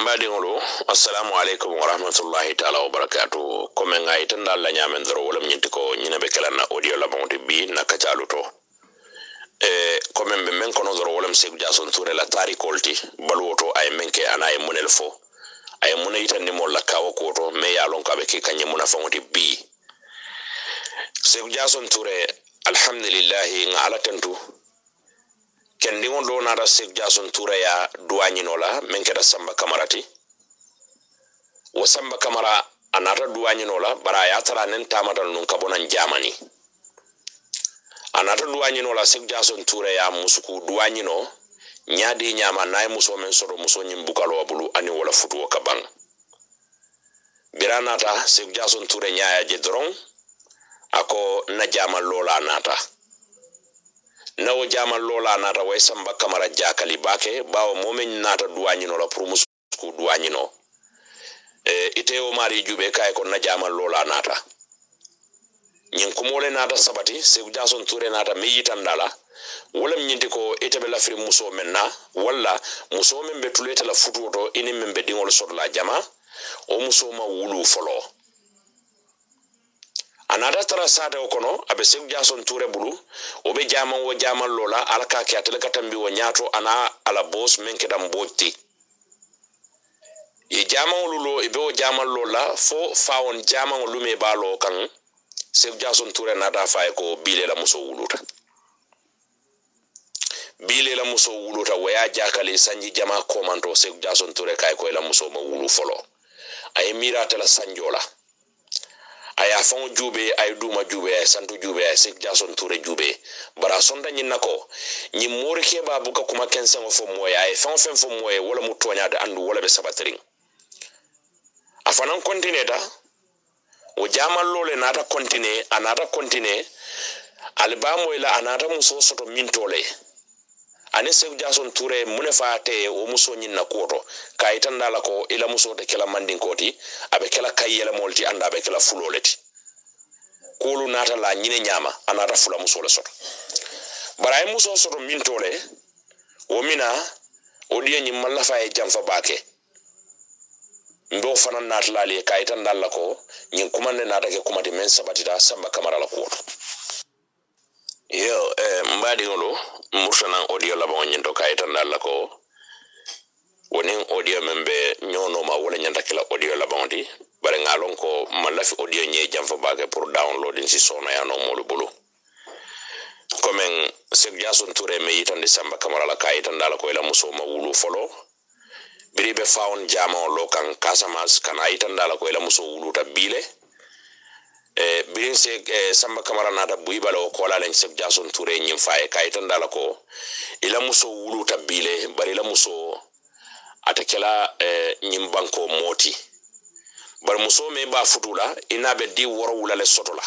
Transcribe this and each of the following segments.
mbadi ngolo assalamu alaikum wa rahmatullahi ta'ala wa barakatuh comme ngai tan dal la nyamen dro wala nyinti ko nyina be kala na audio la bonti bi na kacaluto comme be men kono dro wala msek jason touré la tari kolti balwoto ay menke anay munel fo ay munay tan ni mo la kawo ko to me ya lon ka be ke kanye muna fonti bi sek jason touré alhamdulillah ngala tantu kendi on do nada sek jason touré ya duanyino la menke da samba kamarati wa samba kamara anata duanyino la bara ya tara nen tamata nun kabonan jamani anata duanyino la sek jason touré ya musuku duanyino nyaadi nyama nay muso men soro muso nyim bukalo bulu ani wala futu ka bang biranata sek jason touré nyaaya je dron ako na jama lola nata nawo jamal lola nata way samba kamara jakali bake bawo momen nata duanyino la pour musku duanyino ite o mari jube kay ko na jamal lola nata nyin ko mole nata sabati se jason touré nata mi yitandala wala nyinti ko ite be lafri muso menna wala muso men be tuleta la fututo ini men be dingol sodla jama o muso ma wulu folo anada tara sade okono abe sek jason touré bulu obe jaman wo jaman lola alaka ke atele katambi wo nyato ana ala boss menke dam bojti ye jaman lulo ibe wo jaman lola fo faawon jaman lume balo kan sek jason touré nada faay ko bile la muso wuluta waya jakali sanji jama komanto sek jason touré kay ko la muso ma wulu folo ay mirata la sanjola aya fon jube ay duma jube ay santu jube ay sek jason touré jube bara sonda nyina ko nyi mori ke ba buka kuma kensen fo moya ay fon fo moya wala mu tonya da andu wala be sabatring afanan kontineta o jamal lole nata kontine anata kontine albamo ila anata muso soto mintole ane sek jason touré mune faate o muso nyina koto kay tan dala ko ila muso de kala mandin koti abe kala kayela molti anda abe kala fuloleti kolu nata la nyine nyama anata fula muso le soto bara muso soto mintole o mina o diye nyi malla fa e jamfa bake ndo fanan nata la le kay tan dala ko nyin kumande nata ke kumati men sabatita samba kamara la koto yo mbadi ngolo mursanan audio la bon nyindo kay tan dalla ko wonin audio membe nyono ma wala nyanda kila audio la bon di bare ngalon ko malafi audio nye jamfa bage pour downloading si sona ya no molu bulu comme sek jason touré me yitande samba kamara la kay tan dalla ko ila muso ma wulu folo biri be faawon jama lo kan Casamance kan ay tan dalla ko ila muso wulu ta bile birin se samba kamara nata buibalo ko la len sek jason touré nyim faye kay tan dala ko ila muso wulu tabile bari ila muso atakela nyim banko moti bar muso me ba futula ina be di woro wula le sotola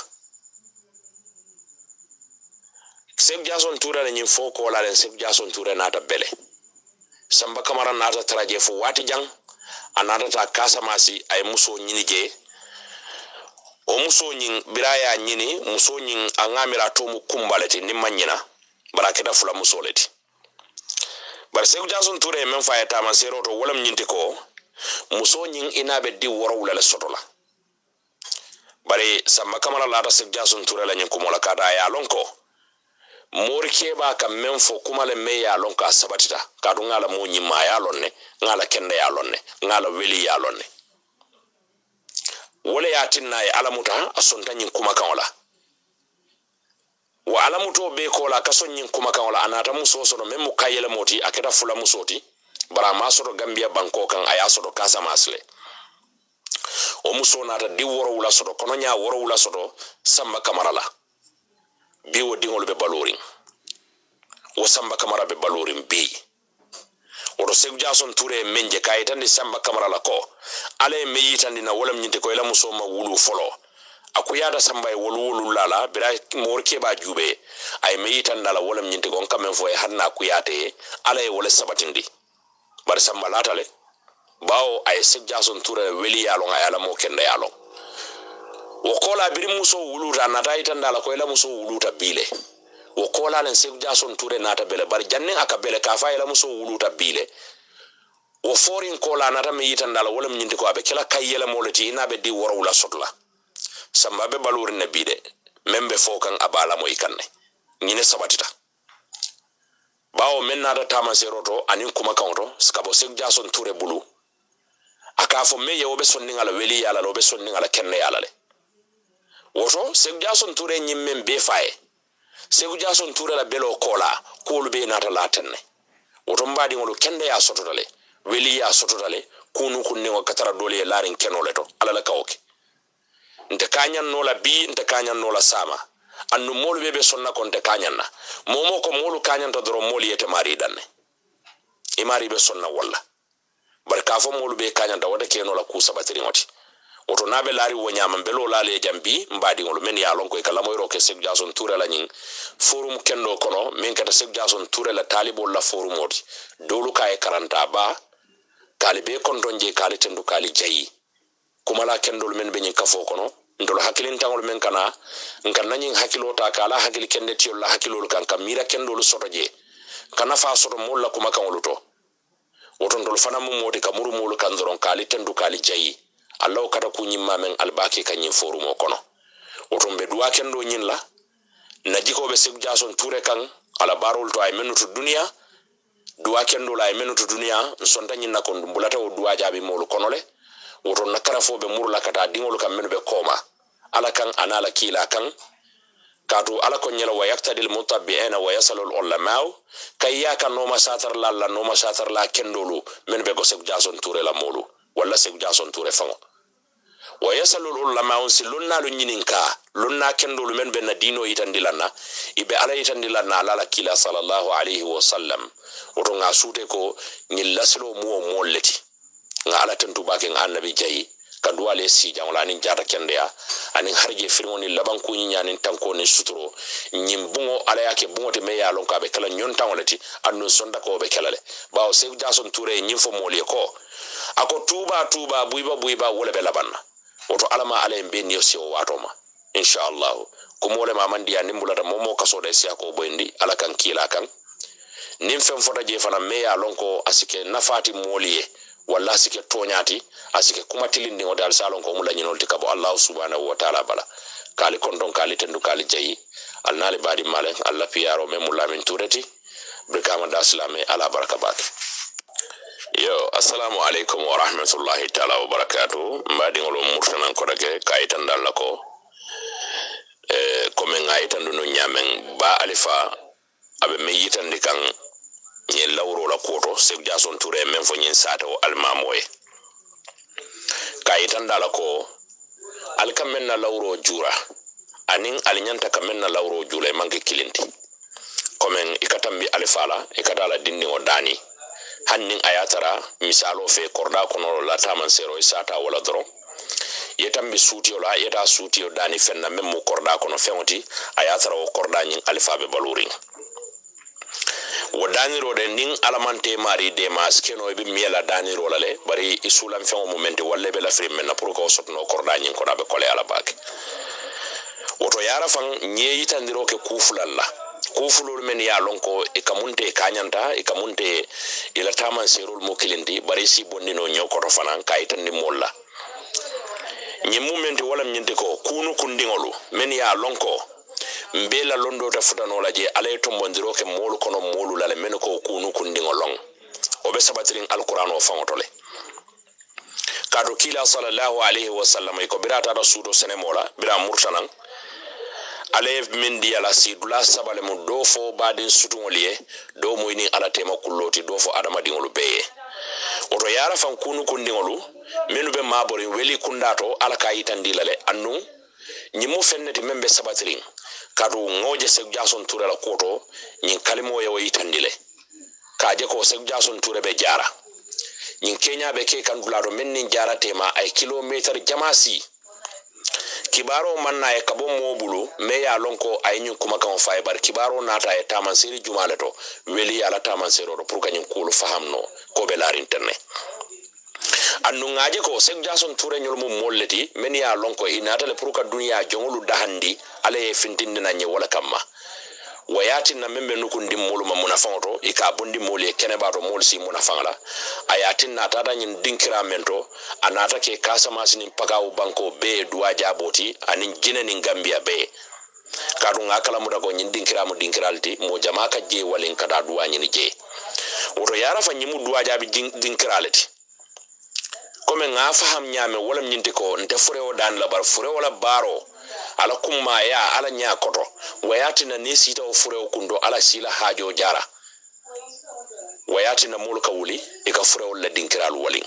sek jason touré nyim fo ko la len sek jason touré nata bele samba kamara nata traje fo wati jang anata ta Casamance ay muso nyinije o muso nyin biraya nyini muso nyin angamira to mu kumbaleti ni manyina barakeda fula muso leti bar sek jason touré men fayata man seroto walam nyinti ko muso nyin inabe di woro wala le sotola bari samba kamala la ta sek jason touré la nyin ko mola kada ya lonko mori keba kam men fo kuma le me ya lonka sabatita kadu ngala mo nyima ya lonne ngala kende ya lonne ngala weli ya lonne wala ya tinna ya alamuta asonta nyin kuma kan wala wa alamuto be ko la kason nyin kuma kan wala anata muso so men mu kayele moti akeda fula musoti bara maso Gambia banko kan aya so do Casamance le o muso nata di woro wala so do kono nya woro wala so do samba kamara la bi wo dingol be balorin wo samba kamara be balorin bi odo sek jason touré menje kay tan samba kamara la ko ale me yitandi na wolam nyinte ko ila muso ma wulu folo akuyada samba e wolu lala bira morke ba jube ay me yitanda la wolam nyinte ko kamen fo e hanna kuyate ala e wala sabatindi bar samba latale bawo ay sek jason touré weli yalo ayala mo kenda yalo wo kola biri muso wulu ta nata yitanda la ko ila muso wulu ta bile wo kola len sek jason touré nata bele bar janne aka bele ka fa ila muso wulu ta bile o forin ko la nata mi yitandala wala nyindi ko abe kala kayela molati ina be di woro wala sotla samba be baluri na bide membe fokan abala mo ikanne nyine sabatita bawo men nata tama zeroto anin kuma kanto skabo sek jason ture bulu akafo me yewobe sonni ngala weli yala lobe sonni ngala kenne yala le woto sek jason ture nyimmen be faye sek jason ture la belo kola kolu be nata latenne woto mbadi ngolo kende ya sototale weli ya sototale kunu kunni ngo katara dole larin kenole to alala kawke nte kanyan nola bi nte kanyan nola sama annu molu bebe sonna konte kanyan na momo ko molu kanyan to doro moli yete mari danne imari be sonna walla barka fo molu be kanyan da wada kenola ku sabatiri ngoti woto nabe lari wonyama belo lale jambi mbadi ngolo men ya lon ko kala moyro ke sek jason toure la nyin forum kendo kono men kata sek jason toure la talibo la forum modi dolu kay karanta ba kalibe kondonje kali tendu kali jayi kumala kendol men be nyin kafo kono ndol hakilin tangol men kana nkan nanyin hakilota kala hakil kende tiol la hakilol kan kamira kendol sotoje kana fa soto molla kuma kan woluto woton dol fana mum modi ka muru mulu kan doron kali tendu kali jayi Allah kada ku nyimma men albaki kan nyin forumo kono woton be duwa kendo nyin la najiko be sik jason toure kan ala barol to ay menutu dunia duwa kendo la ay menutu dunia sonta nyin na kon bulata o duwa jabi molu kono le woton nakara fo be murla kata dingol kam men be koma ala kan anala kila kan katu ala ko nyela wa yaktadil mutabbi'ina wa yasalu al-ulama kayya kan no masatar la kendolu men be go sek jason toure la molu wala sek jason toure fango wa yasalu al-ulama on silunna lu nyininka lunna kendolu men be na dino itandilanna ibe ala itandilanna ala kila sallallahu alaihi wa sallam woto nga sute ko nyil laslo mo molleti nga ala tentu baken annabi jayi kadu ale si jangla nin jata kende ya anin harje firmoni laban ko nyinya nin tanko ni suturo nyimbungo ala yake bungo te meya lon ka be kala nyon tangolati anno sonda ko be kelale bawo se jason toure nyimfo moli ko ako tuba buiba wala be labanna woto alama ala en be niyo si o watoma inshallah ko mole ma mandi ya nimbulata momo kaso de siya ko boyndi ala kan kila kan nim fem fota je fana meya lon ko asike nafati moliye walla sike toñati asike kuma tilindi o dal salon ko mulla nyinolti kabo Allah subhanahu wa ta'ala bala kali kondon kali tendu kali jayi alnali badi malen Allah piyaro me mulla min tureti brikama da islame ala barakabat yo assalamu alaikum wa rahmatullahi ta'ala wa barakatuh mbadi ngolo murtanan ko dake kaitan dalla ko ko men ngaitan no nyamen ba alifa abe me yitandi kan nye lawro la koto sek jason toure men fo nyin sata o almamoye kayitan dala ko alkamen na lawro jura anin alinyanta kamen na lawro jula manke kilinti komen ikatambi alifala ikadala dinni o dani hannin ayatara misalo fe korda kono la taman sero isata wala dro yetambi suutiyo la yeta suutiyo dani fenna memmo korda kono fewti ayatara o korda nyin alifabe baluring wodaniro de ning alamante mari de maskeno be miela daniro lale bari isulam fe moment walle be la frim men pour ko sotno korda nyin ko dabe kole ala bak woto yara fan nyeyi tandiro ke kufulalla kufulul men ya lonko e kamunte kanyanta e kamunte ila taman serul mokilindi bari si bondino nyoko to fanan kaytan ni molla nyi moment wala nyinte ko kunu kundingolu men ya lonko mbela londo ta futano la je alay to mondiro ke molu kono molu la men ko kunu kundingo long o be sabatirin alquran o fangotole kado kila sallallahu alaihi wasallam ko birata da sudo senemola bira murtanan alay mendi ala sidula sabale mo dofo badin sutungoliye do moyni ala tema kulloti dofo adama dingolu beye oto yara fan kunu kundingolu menu be mabori weli kundato ala kayitandi lale annu nyimu fenneti membe sabatirin kadu ngoje sek jason toure la koto nyin kalimo yo yitandile kaje ko sek jason toure be jara nyin kenya be ke kandulado mennin jara tema ay kilometer jamasi kibaro manna e kabo mobulu me ya lonko ay nyin kuma kan fiber kibaro nata e taman siri jumale to weli ala taman sero do pour kanyin kulu fahamno ko be lar internet annu ngaje ko sek jason toure nyol mum molleti men ya lonko inata le pour ka dunya jongolu dahandi ale fintinde nanye wala kamma wayati na membe nukundi molu ma munafanto ika bundi moli kene bato mol si munafangala ayatin na tata nyin dinkira mento anata ke Casamance ni paka u banko be duwa jaboti anin jine ni Gambia be kadu ngakala muda ko nyin dinkira mu dinkiralti mo jama ka je walin kada duwa nyin je woto yara fa nyimu duwa jabi dinkiralti comme nga faham nyame wala nyinti ko nte fure o dan labar fure wala baro ala kumma ya ala nya koto wayati na nesita o fure o kundo ala sila hajo jara wayati na mulka wuli e ka fure wala dinkiral wali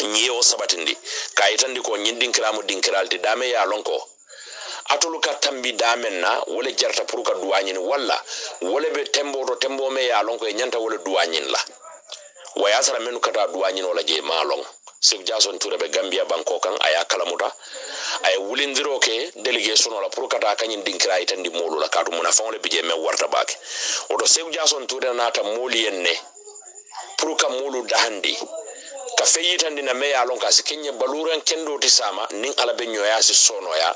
nyi o sabatindi kayitandi ko nyin dinkiramu dinkiral ti dame ya lonko atulu ka tambi damen na wala jarta pour ka duwanyin wala be tembo me ya lonko e nyanta wala duwanyin la wayasara menu kata duwanyin wala je malong Sek Jason Touré be Gambia banko kan aya kalamuta ay wulindiro ke delegation la pour kata kanyin dinkira itandi molu la kadu muna fawle bije me warta bake oto Sek Jason Touré nata moli enne pour ka molu dahandi ka feyitandi na me ya lon ka sikenye baluran kendo tisama nin ala be nyoya si sono ya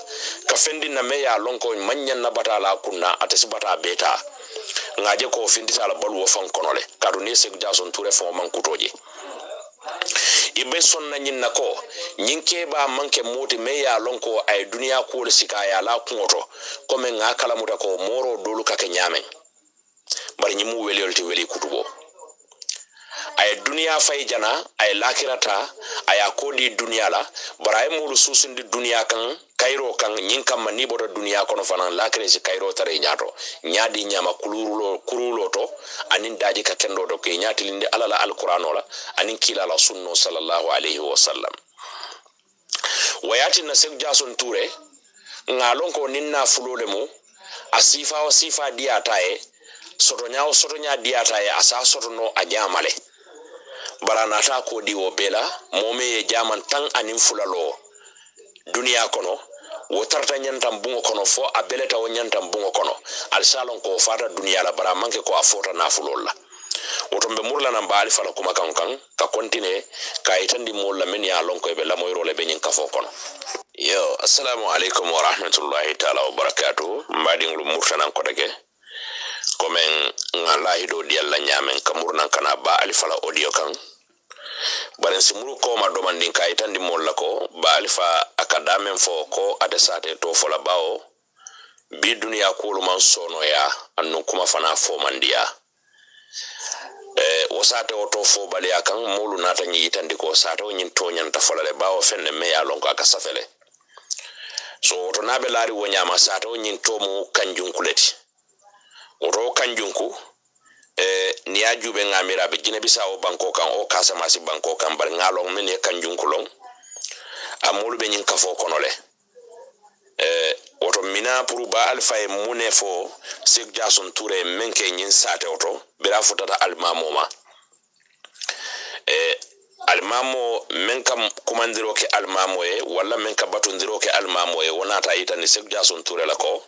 ka fendi na me ya lon ko manyan na batala kunna atasi bata beta ngaje ko findi sala balu wo fan konole kadu ne Sek Jason Touré fo man kutoje ibe sonna nyin nako nyinke ba manke moti me ya lonko ay duniya ko le sikaya la kungoto comme nga kala muta ko moro dolu kake nyamen bari nyimu weliyolti weli kutubo ay duniya fay jana ay lakirata ay akodi duniya la bara mulu susindi duniya kan kairo kan nyinkam mani boto duniya kono fanan lakiresi kairo tare nyato nyaadi nyama kurulo to anin daji ka tendo do ke nyaati linde alala alqur'ano la anin kila la sunno sallallahu alaihi wasallam wayati na Sek Jason Touré ngalon ko ninna fulole mu asifa o sifa diatae sotonya diatae asa sotono ajamale barana ta ko diwo bela momi ye jaman tan anin fulalo duniya kono wotarta nyantam bungo kono fo abeleta o nyantam bungo kono al salon ko fata duniya la bara manke ko afota na fulolla wotombe murla nan baali fala kuma kan ka continue ka itandi molla men ya lon ko be la moyro le be nyin ka fo kono yo assalamu alaikum wa rahmatullahi ta'ala wa barakatuh mbadi nglu murtanan ko dage komen ngalahi do dialla nyamen kamurnan kana ba alifala audio kan baren simuru ko ma do mandin kay tandi molla ko ba alifa akadamen fo ko adesate to fola bawo bi duniya kulu man sono ya annu kuma fana fo mandiya wasate o to fo bali akan mulu nata nyi tandi ko sato nyin to nyanta fola le bawo fenne me ya lonko aka safele so to nabe lari wonyama sato nyin to mu kanjun kuleti oro kanjunku ni ajube ngamira be Guinea Bissau banko kan o Casamance banko kan bar ngalong men e kanjunku long amulu be nyin kafo konole oto mina pour ba alfa e munefo Sek Jason Touré menke nyin sate oto bira futata almamoma almamo menka kumandiro ke almamo e wala menka batundiro ke almamo e wonata itani Sek Jason Touré la ko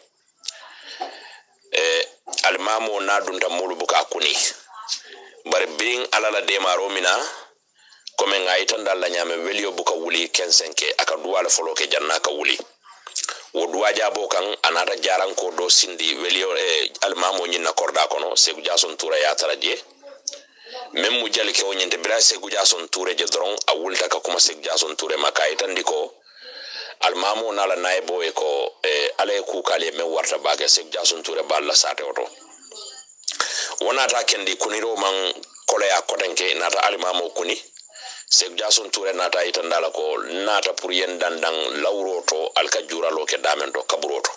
almamo na dunda mulu buka kuni bar bing alala de maro mina comme nga itanda la nyame welio buka wuli kensenke aka duwala folo ke janna ka wuli wo duwaja bo kan anata jaran ko do sindi welio almamo nyina korda kono Sek Jason Touré ya taraje mem mu jali ke wonyente bira Sek Jason Touré je dron a wulta ka kuma Sek Jason Touré maka itandi ko almamo nala naibo e ko ale ku kale me warta baga Sek Jason Touré balla sate oto wonata kendi kuniro man kolaya kotenke nata almamo kuni Sek Jason Touré nata itandala ko nata pour yen dandang lawroto alka juralo ke damento kaburoto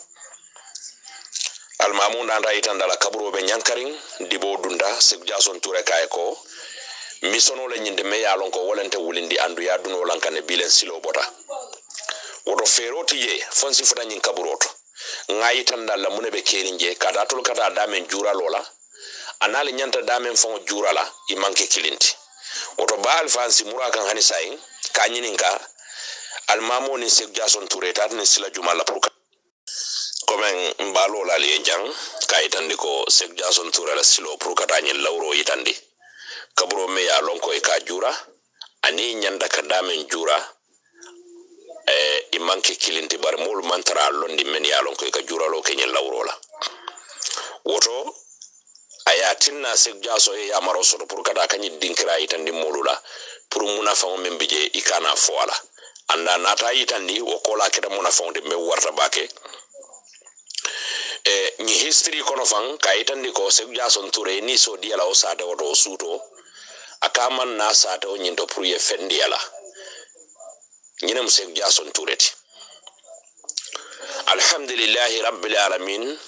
almamo nata itandala kaburobe nyankaring dibo dunda Sek Jason Touré kay ko misono le nyinde me yalon ko wolente wulindi andu ya duno lankane bilen silo bota woto feroti ye fonsi futa nyin kaburoto ngayi tanda la munebe kerinje kada tol kata damen jura lola anale nyanta damen fon jura la imanke kilinti woto baal fansi murakan hani sayin ka nyininka almamo ni Sek Jason Touré tat ni sila juma la purka komen mbalo la le jang ka itandi ko Sek Jason Touré la silo purka tanyi lawro yitandi kaburo me ya lonko e ka jura ani nyanda ka damen jura imanke kilinti bar mul mantra londi men yalon ko ka juralo kenye lawrola woto ayatinna sek jaso e yamaro soto pour kada kanyi dinkira itandi molula pour munafa men bije ikana foala anda nata itandi o kola keda munafa de me warta bake ni history kono fan ka itandi ko sek jaso ture ni so diala o sade o suto akaman na sade o nyindo pour ye fendiala nyina sek jaso tureti alhamdulillahi rabbil alamin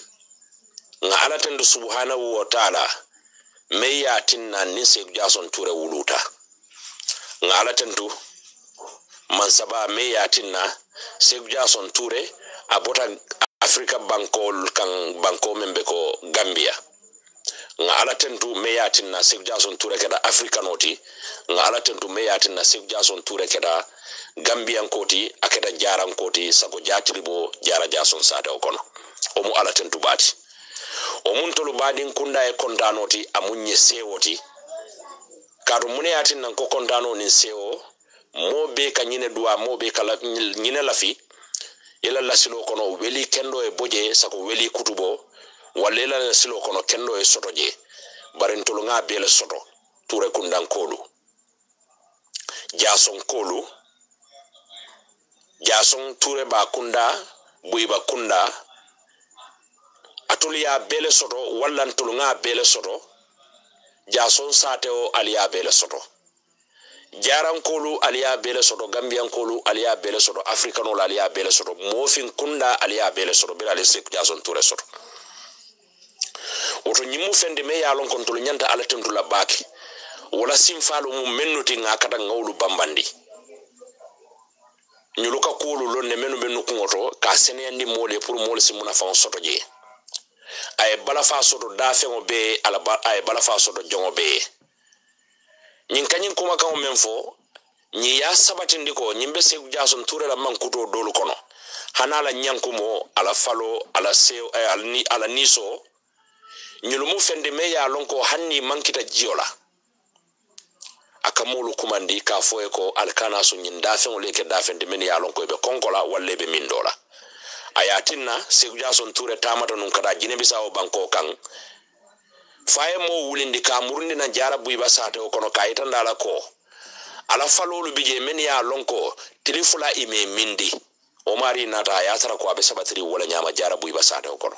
nga ala tendo subhanahu wa ta'ala me yatinna ni sek jason ture wuluta nga ala tendo man saba me yatinna sek jason ture abota africa banko membe ko gambia nga ala tendo me yatinna sek jason ture keda africa noti nga ala tendo me yatinna sek jason ture keda gambian koti akeda jaran koti sako jatilibo jara jason sade okono omu ala tendo bati o mun tolu badin kunda e kontanoti amunye sewoti kadu mune yatin nan ko kontano ni sewo mo be ka nyine duwa mo be kala nyine lafi ila lasilo kono weli kendo e boje sako weli kutubo walela lasilo kono kendo e sotoje barin tolu nga bele soto ture kundan kolu jason ture ba kunda buiba kunda atuliya bele soto walla ntulunga bele soto jason sateo aliya bele soto jarankolu aliya bele soto gambiankolu aliya bele soto africanol aliya bele soto mofin kunda aliya bele soto bila ale sek jason ture soto woto nyimu fende me yalon kon tulu nyanta ala tentula baki wala simfalu mu mennuti ngakata ngawlu bambandi nyuluka kulu lonne menu bennu kungoto ka seneyandi mole pour mole simuna fa soto je ay balafa soto dafengo be ay balafa soto jongo be nyin kanyin kuma kan men fo nyi ya sabati ndiko nyimbe se jason ture la mankuto dolu kono hanala nyankumo ala falo ala se ala niso nyulumu fende me ya lonko hanni mankita jiola akamulu kumandi ka foye ko alkana so nyin dafengo leke dafende men ya lonko be konkola walle be mindola ayatinna sek jason ture tamata nun kada jine bisawo banko kan faye mo wulindi ka murundi na jara buiba sate o kono kayita ndala ko ala falolu bije men ya lonko tilifula ime mindi o mari nata ya tara ko abe sabatiri wala nyama jara buiba sate o kono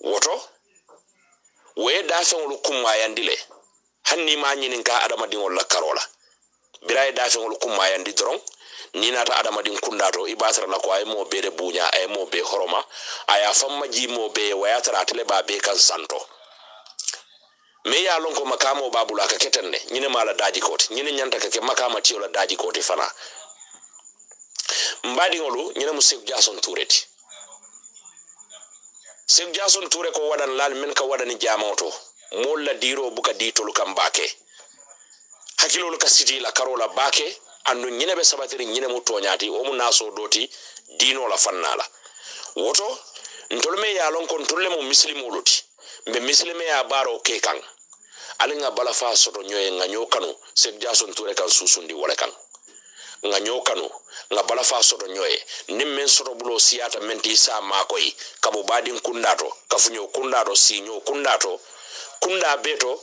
woto we dafe ngol kumma yandile hanni ma nyinin ka adama dingol la karola biray dafe ngol kumma yandi dron ni nata adama din kundato ibatra la ko ay mo be de bunya ay mo be horoma aya famma ji mo be wayatara tele ba be kan santo me ya lon ko makamo babula ka ketenne nyine mala daji koti nyine nyanta ka ke makama ti ola daji koti fana mbadi ngolu nyine mu sek jason tureti sek jason ture ko wadan lal men ka wadani jamoto molla diro buka ditolu kam bake hakilolu ka siti la karola bake andu nyine be sabatiri nyine mu tonyati o mu naso doti dino la fannala woto ntolme ya lon kon tolle mu muslimuluti be muslime ya baro ke kan alinga bala fa soto nyoye nganyo kanu sek jason ture kan susundi wala kan nganyo kanu nga bala fa soto nyoye nimmen soto bulo siyata menti sa makoy kabo badin kundato kafunyo kundato sinyo kundato kunda beto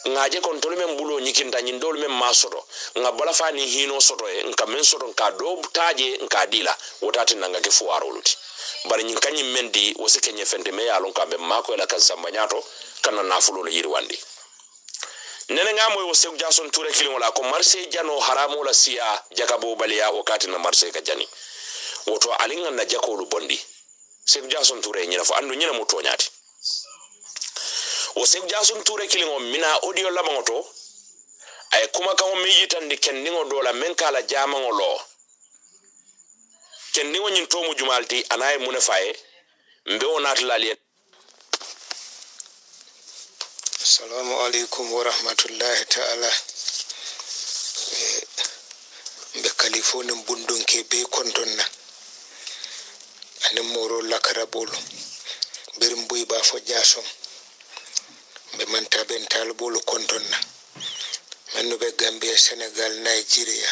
ngaje kon tolu men bulo nyikinta nyindol men masoto nga bala fa ni hino soto e nka men soto nka do taje nka dila wotati nanga ke fuaro luti bari nyin kanyi mendi wosike nyefende me yalon ka be mako la kan sambanyato kana nafulo le yirwandi nene ngamo wo sek jason ture kilin wala ko marse jano haramu la siya jakabo baliya wakati na marse ka jani woto alinga na jakolu bondi sek jason ture nyina fo andu nyina muto nyati wo sek jason ture kilin o mina audio la bangoto ay kuma kan mi yitande kendingo dola men kala jamango lo kendingo nyin tomu jumalti anay mune faye mbe onat laliye. Assalamu alaikum wa rahmatullahi ta'ala. Mbe kalifonin bundun ke be kondonna anin moro lakarabolo birin boy ba fo jason be manta ben talbolo kondonna menno be Gambia, Senegal, Nigeria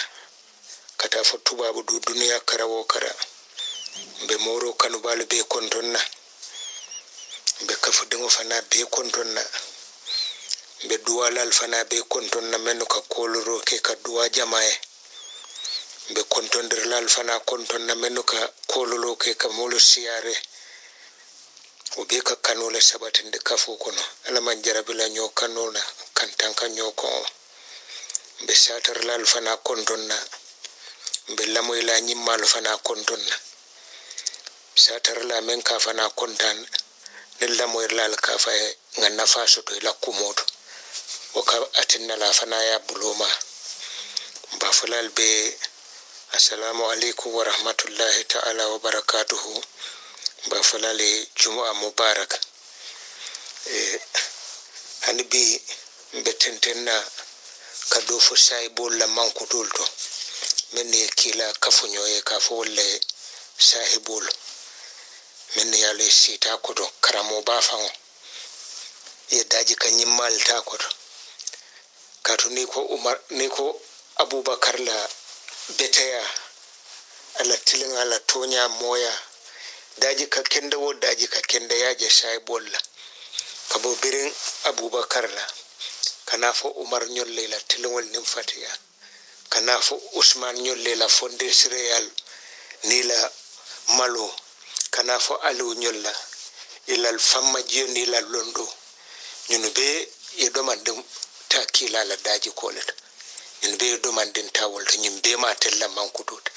kata fo tubabu du duniya karawo kara be moro kanu balu be kondonna be kafudiŋo fana be kontonna be duwalal fana be kontonna mennu ka koloro ke ka duwa jamaye be kontondirlal fana kontonna mennu ka kololo ke ka mulu siyare o be ka kanole sabatinde kafu kono ala man jarabila nyo kanona kantanka nyo ko be satarlal fana kontonna be lamoyla nyimmal fana kontonna satarla men ka fana kontan nella moyrlal ka fa nganna faso to la kumoto o ka atinna la fana ya buloma ba fulal be assalamu alaikum wa rahmatullahi ta'ala wa barakatuhu ba fulale jumu'a mubarak hanbi betentenna kado fo sai bolla mankutol to men kila kafunyo ka fo le sahibul men ya le sita kodo karamo ba fango ye daji kan yimmal ta kodo kato ni ko umar ni ko abubakar la betaya ala tilin ala tonya moya daji ka kenda wo daji ka kenda yaje sai bolla kabo birin abubakar la kana fo umar nyolle la tilin wal nim fatiya kana fo usman nyolle la fonde sireyal ni la malo kana fo alu nyolla ilal famma jeni la londo ñunu be e domandin ta kila la daji kolet ñunu be e domandin ta wolta ñun be ma tella mankudut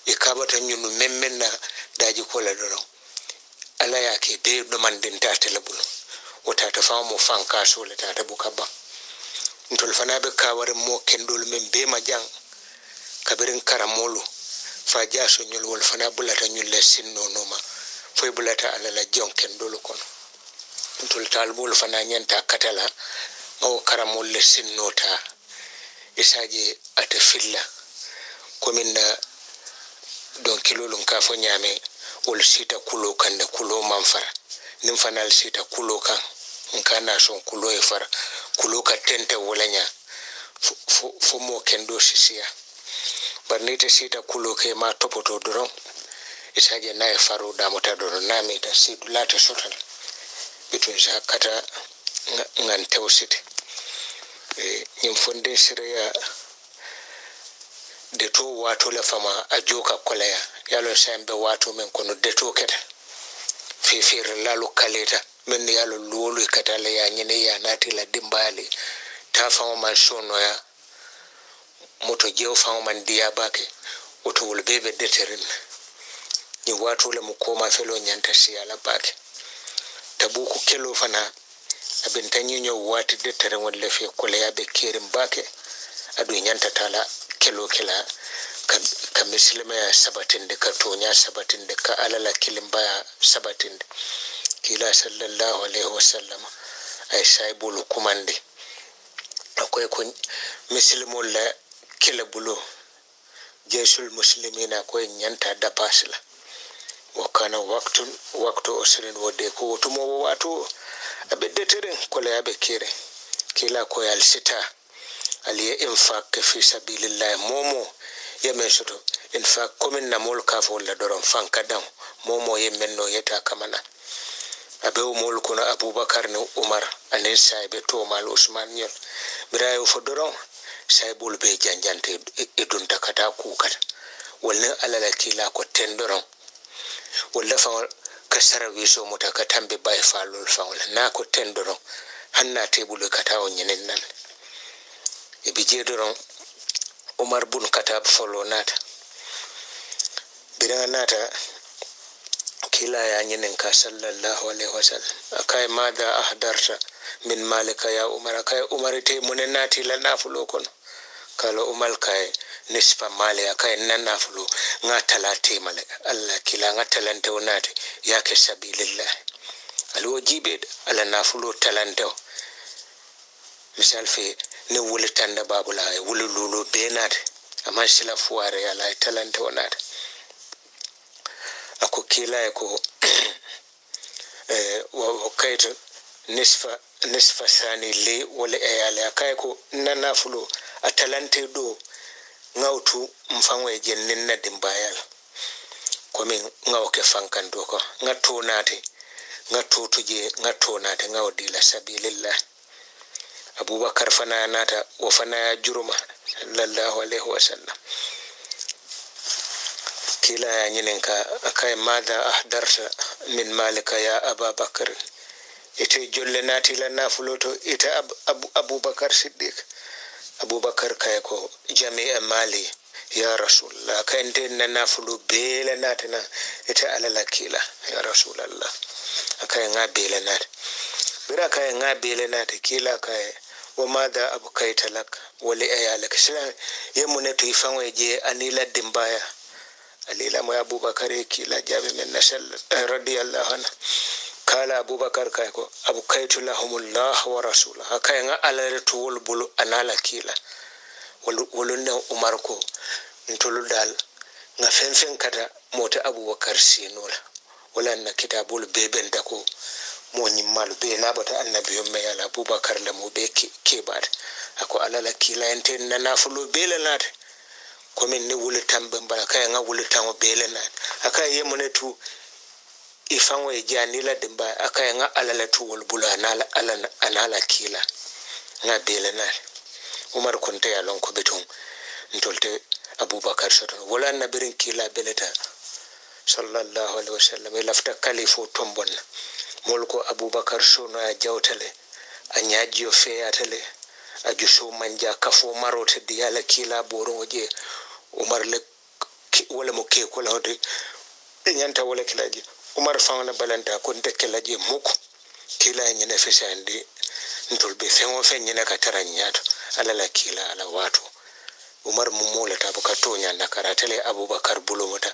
e kabata ñunu memmenna daji kolet do ala yake be domandin ta tella bulu wota ta famo fanka sole ta ta bukaba ntol fana be kaware mo kendol men be ma jang kabirin karamolu fa jaso ñul wol fana bulata ñul le sinno no ma foy bulata ala la jonken dolu kono ntol talbul fana nyanta katala o karamol le sinnota isaje ata filla kominna don kilolun ka fo nyame wol sita kulo kan ne kulo manfara nim fanal sita kulo kan nkana son kulo e fara kulo ka tente wolanya fo mo kendo sisia barnita sita kulo ke ma topoto doron isaje na e faru da mota doron na me ta sidulata sotal bitun sa kata ngan tawsite nyim fonde sireya de to wato la fama a joka kolaya yalo sambe wato men kono de to keta fifir lalu kaleta men yalo lulu kata la ya nyine ya nati la dimbali ta fama man sono ya moto jew fama man diya bake oto wol bebe deterin ni wato la mu koma felo nyanta siyala bake tabuku kelo fana abin tanyo wati deterin wala fi kolaya be kirin bake adu nyanta tala kelo kila ka mislima ya sabatin da ka tonya sabatin da ka alala kilin baya sabatin da kila sallallahu alaihi wasallam ai sai bulu kumande akwai kun muslimul la kila bulu jesul muslimina ko nyanta da pasla wa kana waqtu usrin wode ko tumo wato abedde tirin ko la yabe kire kila ko yal sita aliye infaq fi sabilillah momo yemen soto infaq komin na mol ka fo la doron fanka dam momo yemen no yeta kamana abe mol kono abubakar ne umar anen saybe to mal usman nyol birayo fo doron saybul be janjante edun takata kukat wallan alala kila ko ten doron walla fa kasara wiso mutaka tambe bay falul fa wala na ko ten doron hanna tebulu kata on nyenen nan e bije doron umar bun katab folo nata bidanga nata kila ya nyenen ka sallallahu alaihi wasallam akai mada ahdarta min malika ya umar akai umar te munen nati la nafulo kono kala umar kai nisfa mali akai nan nafulo nga talate male allah kila nga talante onate yake sabilillah alwajibe ala nafulo talante misal fi ne wuli tanda babula wuli lulu benat amma sila fuare ala talante onat ako kila ko wa kayto nisfa sani le wala ayala akay ko nana fulo atalante do ngawtu mfanwe jennin na dimbayal ko min ngawke fankan do ko ngato nate ngatu je ngato na ta ngawdi la sabilillah abubakar fana nata wa fana juruma sallallahu alaihi wasallam kila ya nyininka akai madha ahdarta min malika ya ababakar ite jolle nati la nafuloto ite abubakar siddiq abubakar kay ko jami'a mali ya rasulullah kayente na nafulu bela natina ite alala kila ya rasulullah akay nga bela nat bira kay nga bela nat kila kay wa madha abukayta lak wali ayalak sila yemune to ifango je anila dimbaya alila mo abubakar kila jabe men nasal radiyallahu anhu kala abubakar kay ko abukaytu lahumullah wa rasulahu akay nga alaratu wol bulu anala kila wolunne umar ko ntolu dal nga fenfen kata mota abubakar sinula wala na kitabul beben dako mo nyimmal be nabata annabi yomme yala abubakar la mo be kebat ako alala kila ente nanafulo bele nat ko min ne wuli tambe mbala kay nga wuli tawo bele nat akay yemone tu ifango e janila dimba akay nga alala tu wol bula anala kila nga bele nat umar konte ya lon ko betum ntolte abubakar soto wala nabirin kila beleta sallallahu alaihi wasallam lafta kalifo tombon molko abubakar sono ya jawtale anyaji feyatale ajuso manja kafo marote diyala kila boro waje umar le wala mo ke ko lawde nyanta wala kilaji umar fawna balanta ko dekkelaji muko kila nyene fesandi ntolbe fengo fenyene ka taranyato alala kila ala watu umar mumola tabuka tonya nakaratele abubakar bulomota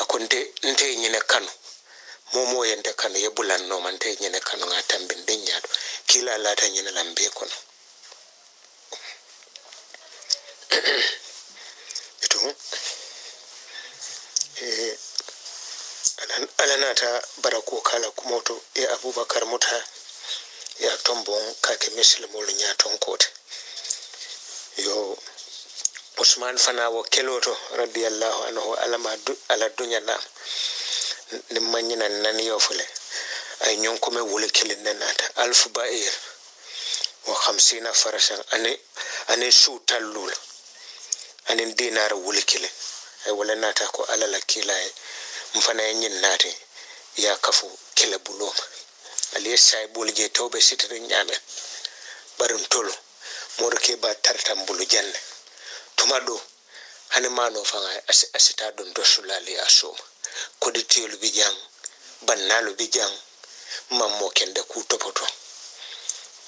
akonde nte nyine kanu momo yende kanu yebulan no man te nyine kanu ngatambin denyato kila lata nyine lambe kono itu alanata barako kala kumoto e abubakar muta ya tombon kake muslimul nyaton kote yo Usman fana wa keloto radiyallahu anhu ala dunya na nimanyina nan yofule ay nyonko me wule kelin nanata alf ba'ir wa 50 farasan ane su tallul ane dinar wule kele ay wala nata ko alala kilay mfana yin nate ya kafu kele buloma ali say bulje tawbe sitrin nyame barum tolo morke ba tartam bulu janne tumado hani mano fanga asita don dosulali asoma koditelu bijang bannalu bijang mammo kende ku topoto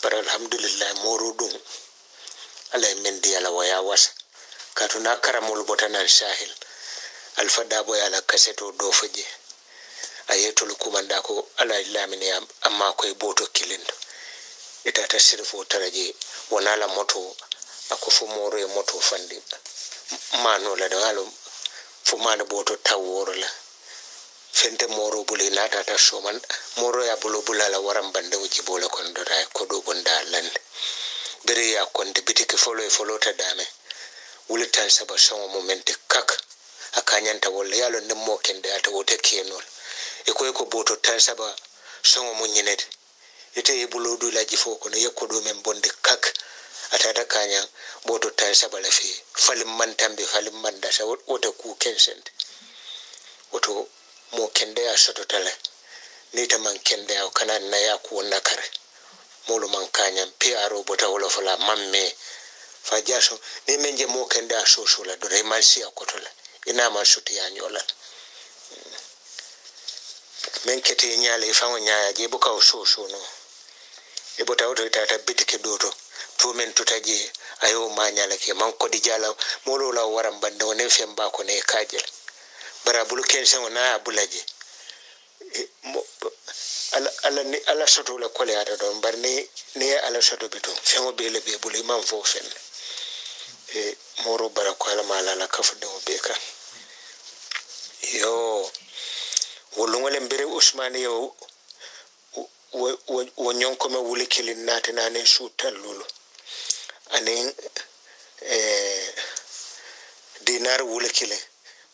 bar alhamdulillah morudum alay mendi ala waya wasa katuna karamul botanan sahil alfa dabo yala kaseto do faje ayetul kumanda ko ala lamini amma koy boto kilindo ita tasirfo taraje wonala moto ako fu moro e moto fandi mano la dalo fu mano boto taworo la fente moro buli nata ta soman moro ya bulo bulala waram bande uji bola kon do ray ko do gonda lande bere ya kon de bitike folo ta dame wuli tan saba songo momente kak akanyanta wolle yalo nemmo kende ata wote kenol e ko boto tan saba songo mo nyinede ite e bulo du laji fo ko no yakko do men bonde kak atata kanya boto tan sabala fi falim mantambe falim manda sa wota ku kensent woto mo kende ya soto tale ni ta man kende ya kana na ya ku nakare molu man kanya PRO bota wala fala mamme fa jaso ni menje mo kende ya soso la do man si akotola ina ma suti ya nyola men kete nyaale fa nyaaya je buka soso no e bota woto tata bitike doto to men tutaje ayo manyala ke man ko di jala molo la waram bande wonen femba ko ne kajel bara bulu kensen wona bulaje ala soto la kole ata don bar ne ala soto beto fengo bele be bulu man fo fen e moro bara ko ala mala la kafu de beka yo wolongole mbere usmani yo wo nyonko me wuli kilin natina ne sutal lulu anin dinar wuli kile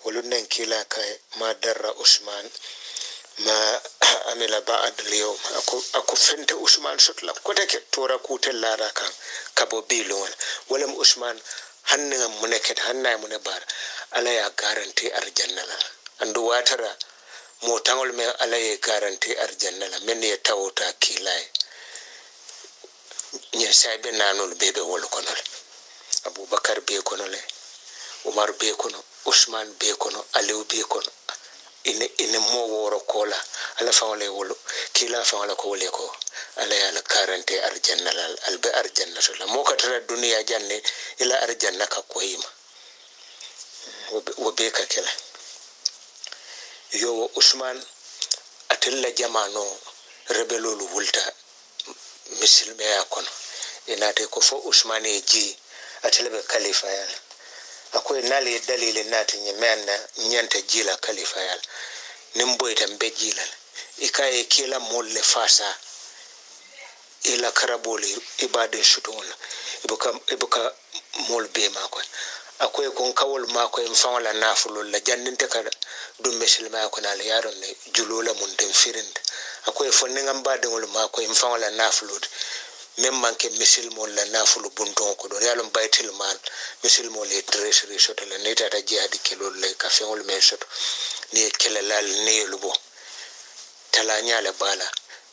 wolun nan kila kai ma darra usman ma amila ba'd al-yawm ako fente usman sotla ko take tora kutel lara kan kabo bilon wala usman hanna muneket hanna mun bar ala ya garanti arjanna la andu watara mo tangol me ala ya garanti arjanna la men ya tawta kilay ñe saybe nanul bebe wol konol abubakar be konole umar be kono usman be kono aliou be kono ine mo woro kola ala fawle wolo kila fawla ko wole ko ala ya la karante arjanna al be arjanna so la mo katara duniya janne ila arjanna ka koyima wo be ka kala yo usman atella jamano rebelolu wulta misilme ya kono inate ko fo usman e ji atella be khalifa ya akoy nali dalile nati nyemena nyanta jila khalifa yal nimboy tam be jila ikaye kila molle fasa ila karaboli ibade shutun ibuka mol be mako akoy kon kawol mako en fawla nafulul la janninte kada dum muslima ko nal yaron ne julula mun dem firinde akoy fonne ngam bade ngol mako en fawla nafulud même manke musulmon la nafulu bunton ko do yalon baytil mal musulmon le treasury soto la neta ta jihad kilo le ka feol me soto ni kala lal ne lubo tala nyala bala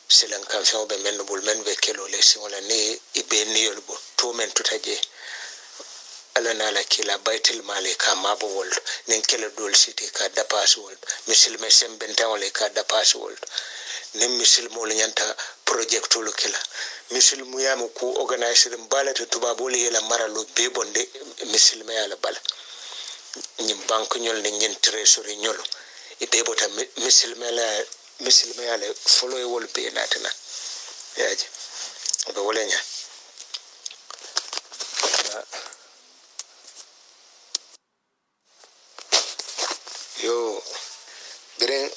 silan kan feol be men bul men be kilo le si wala ne ibe ni lubo to men tutaje ala nala kila baytil mal ka mabo wol nen kala dol city ka da password musulme semben tawle ka da password nem musulmo le nyanta projecto lo kila musulmu yamu ku organizer balata tubaboli yela maralo be bonde musulma yala bala nyim bank nyol ne nyen treasury nyolo e be bota musulma yala follow e wol be natana yaji be wolenya yo beren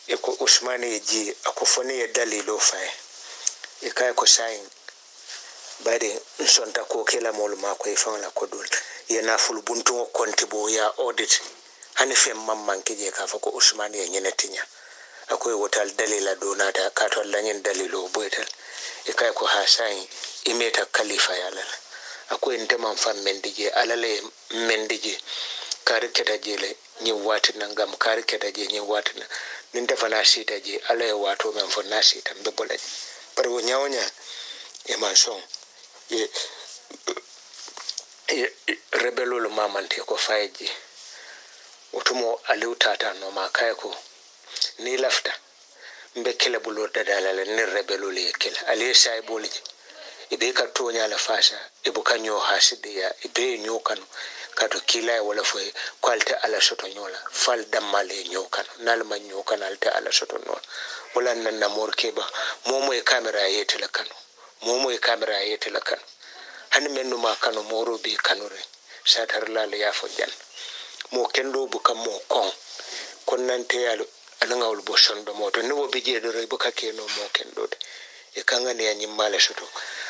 eko usmani ji akufoni ya dalilo fae ikay ko sayin bade sonta ko kela mol ma ko ifanga ko dol yana ful buntu konti bo ya audit hani fem mamman kije ka fa ko usmani ya nyinetinya akoy wotal dalila donata ka to lanyen dalilo boytal ikay ko ha sayin imeta khalifa ya la akoy ndemam fam mendije alale mendije kare keta jele ni watina ngam kare keta je ni watina nin defa na sita je ala ya wato men fo na sita be bolaje par wo nyawonya e manson e rebelul mamante ko fayji otumo aliou tata no ma kay ko ni lafta mbe kele bulo dadala ni rebelul e kele ali say bolji e be ka tonya la fasha e bukanyo hasidiya e be nyokan kato kila wala fo qualité ala soto nyola fal damale nyokan nalma nyokan alta ala soto non wala nan na morkeba momo e camera yete la kanu momo e camera yete la kanu hani mennu ma kanu moro bi kanure satar la ya fo jan mo kendo bu kam mo kon nante yalo alanga wol bo sondo moto no bo bije do re bu kakeno mo kendo e kanga ne anyi mala soto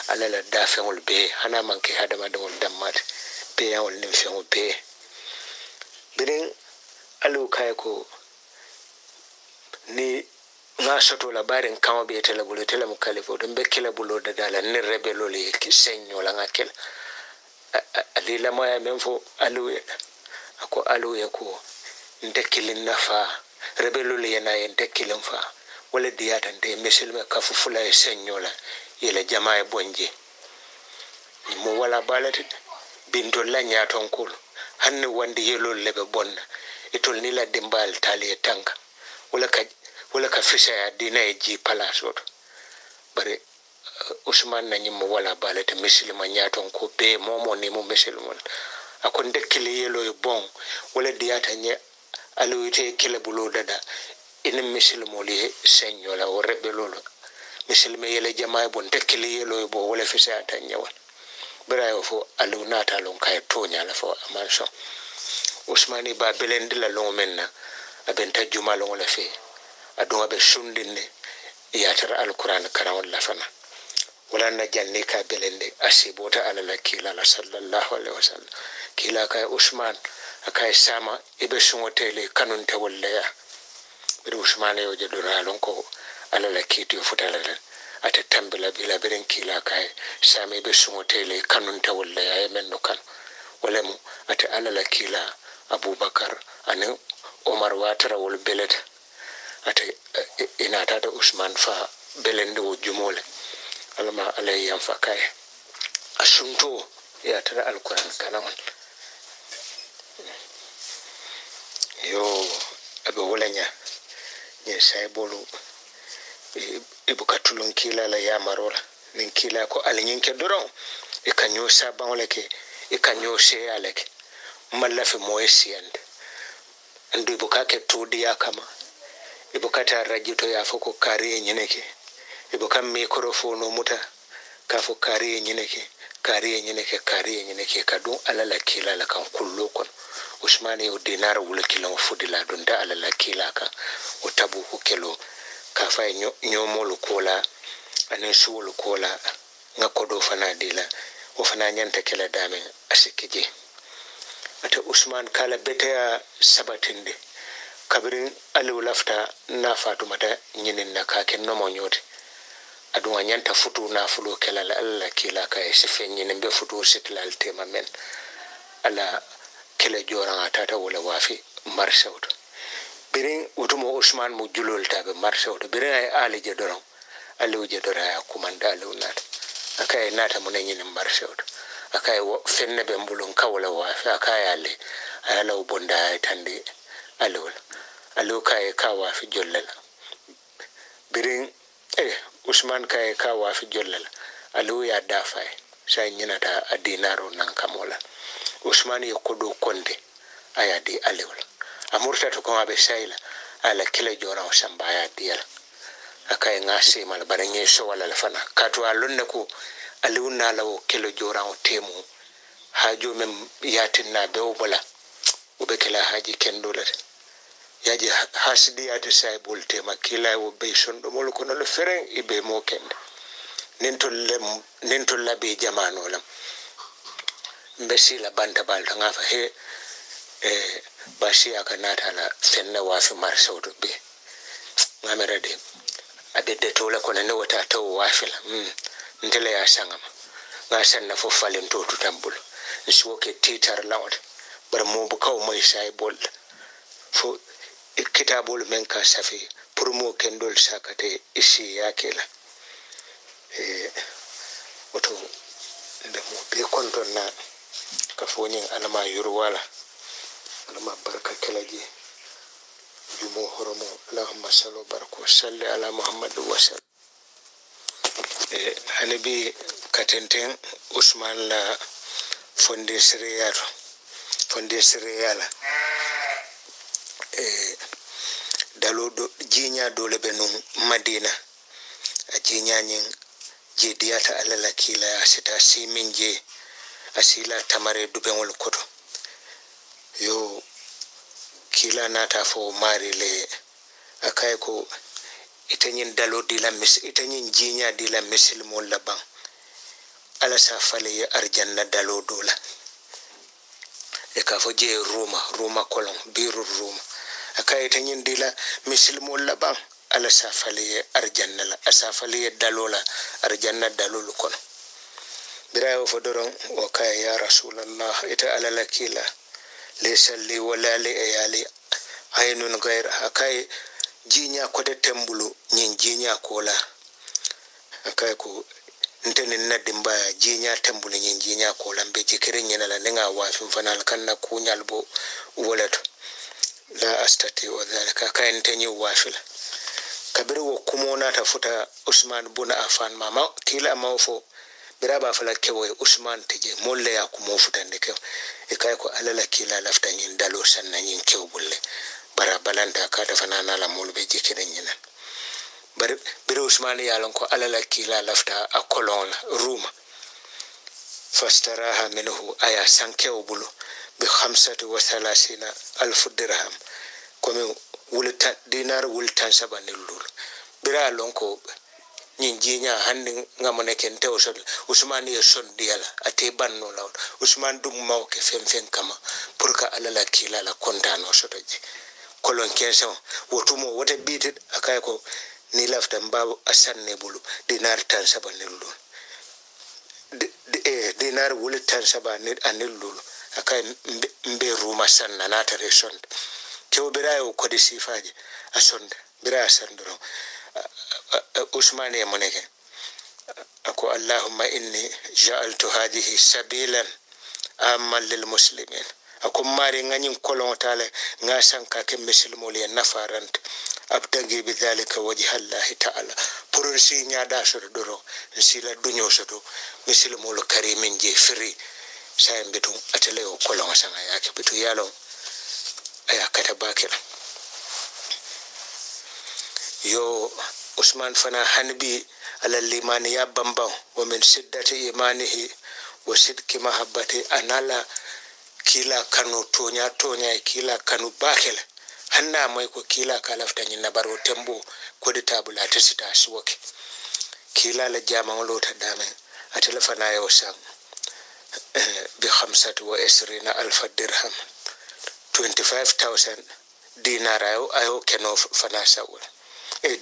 ala la dafe wol be hana manke hadama do dammat be yawol nim fengo be birin alu kay ko ni nga soto la barin kama be tele bulo tele mu kalifo do be kila bulo da dala ni rebelo le ki senyo la ngakel ali la moya men fo alu ako alu ya ko ndekilin nafa rebelo le yana en dekilin fa wala diyata de mesilme kafu fula e senyo la yele jamaa bonje mo wala balati binto la nyaton kul hanne wande yelo lebe bonna itol ni la dimbal tali tanka wala ka fisha ya dina e ji palasot bare usman na nyimo wala balete muslima nyaton ko be momo ni mo muslimon akon dekkile yelo e bon wala diata nya aloite kile bulo dada ina muslimo li senyola o rebelolo muslima yele jamaa bon dekkile yelo e bo wala fisha ta nyawal barayo fo alu nata lon kay tonya la fo amanso usmani ba belendi la lon menna abenta juma lon la fe adon be sundinne ya tara alquran karam la fana wala na janni ka belende asibota ala la kila la sallallahu alaihi wasallam kila kay usman akay sama ibe sungotele kanun te wallaya biri usmane yo je dora lon ko ala la kiti futala la ate tambila bila birin kila kai sami be sumo tele kanun ta walla ya men no kan wala mu ate ala la kila abubakar ane omar watara wol belet ate ina ta da usman fa belende wo jumole alama alay yam fa kai asunto ya tara alquran kanan yo abe wolanya ni sai bolu ibukatulun kila la ya marola nin kila ko alinyin ke doron e kanyo saban leke e kanyo se aleke mallafi moyesiyande andi ibukake tudiya kama ibukata rajito ya foko kari nyineke ibukam microphone muta ka fo kari nyineke kadun alala kila la kan kullu kon usmani yo dinar wul kilo fudila don da alala kila ka o tabu ko kelo ka fa nyomolu kola anin suwolu kola nga kodo fana dila o fana nyanta kala dame asikije ata usman kala beta sabatinde kabirin alu lafta na fatumata nyinin na ka ken nomo nyote aduma nyanta futu na fulo kala alla kila ka sife nyinin be futu sitlal tema men ala kele joran tata wala wafi marsawto birin utumo usman mu julol tabe marsawto birin ay ali je doron ali je dora ya kumanda ali unat akay nata mun nyinin marsawto akay fenne be mbulun kawla wafi akay ali ala bonda tande alol alo kay ka wafi jollala birin usman kay ka wafi jollala alo ya dafay say nyinata adinaro nan kamola usman yakodo konde ayadi alewla amurta to ko abe sayla ala kila jora o samba ya diala akay ngase mal baranye so wala fana kato alonne ko alewna lawo kila jora o temu hajo mem yatinna be obola ube kila haji kendola yaji hasidi ate say bolte makila wo be sondo mol ko no feren ibe mo kende nintol labe jamano lam mbesila banta balta ngafa he bashi akanata la fenna wafi marsawto be ngamere de abedde tola ko ne wata taw wafila ndele ya sangama nga sanna fo falen to tambul nsiwoke titar lawde bar mo bu kaw moy say bol fo kitabul men ka safi pour mo kendol sakate isi yakela oto nde mo be konton na ka fonin alama yurwala alama barka kalaji jumo horomo allahumma salli baraka salli ala muhammad wa sallam hanabi katenten usman la fonde siriyala dalo jinya dole benum madina a jinya nyin je diata alala kila asita simin je asila tamare dubenwol koto yo kila nata fo mari le akay ko itanyin dalo dila itanyin jinya dila misilmo laban ala sa fale arjanna dalo dola e ka fo je roma kolon biru roma akay itanyin dila misilmo laban ala sa fale arjanna la asa fale dalola arjanna dalolu kono birayo fo doron o kay ya rasulullah ita ala lakila laysa li wala li ayali aynun ghayr akay jinya ko de tembulu nyin jinya kola akay ko ntenin na dimba jinya tembulu nyin jinya kola be jikirin yana la nga wafin fanal kanna kunyal bo walato la astati wa dhalika kay ntenyi wafila kabir wo kumona ta futa usman bun affan mama kila mawfo biraba fala kewo usman tije molle ya kumo futande kew e kay ko alala kila lafta nyin dalo sanna nyin kew bulle bara balanda ka da fana na la mulbe jikiren nyin bar bir usman ya lon ko alala kila lafta a kolon ruma fastaraha minhu aya sankew bulu bi 35,000 dirham komi wulta dinar wultan sabanilul bira lon ko nyin jinya hande ngamone ken tewso usman ye son diala ate banno law usman dum mawke fen kama pour ka alala kila la kontano sotoji kolon kenso wotumo wote biti akay ko ni lafta mbaw asanne bulu dinar tan saba nillu dinar wuli tan saba anillu akay mbe ruma sanna natare sonde kew birayo kodi sifaji asonde bira sandoro usmani moneke ako allahumma inni ja'altu hadhihi sabilan amman lil muslimin ako mari ngani kolon tale ngasanka ke muslimul ya nafarant abtagi bidhalika wajha allah ta'ala pour si nyaada so doro sila dunyo so do muslimul karimin je firi say mbitu atele o kolon sanga yake bitu yalo aya kata bakira yo usman fana hanbi ala limani ya bamba wa min siddati imanihi wa sidki mahabbati anala kila kanu tonya kila kanu bakela hanna mai ko kila kalafta nyin na baro tembo ko de tabula ta sita suwoke kila la jama lota dame a telefona yo sang bi 25,000 dirham 25,000 dinar ayo keno fana sawul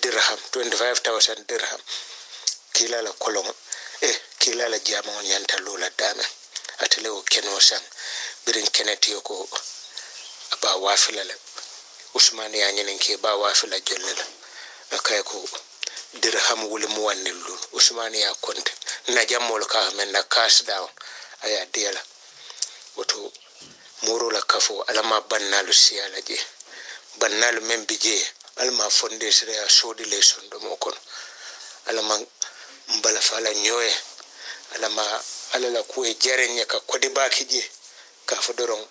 dirham 25,000 dirham kila la kolon kila la jama nyanta lola dame atele o keno sang birin keneti ko ba wafila la usman ya nyinen ke ba wafila jollala akay ko dirham wuli mu wannillu usman ya konte na jammol ka men na cash down aya dela woto moro la kafo alama bannalu siyala je bannalu men bije alma fonde sere ya sodi le sondo mo kon alama mbala fala nyoye alama alala kuwe jarenya ka kodi bakije ka fodoron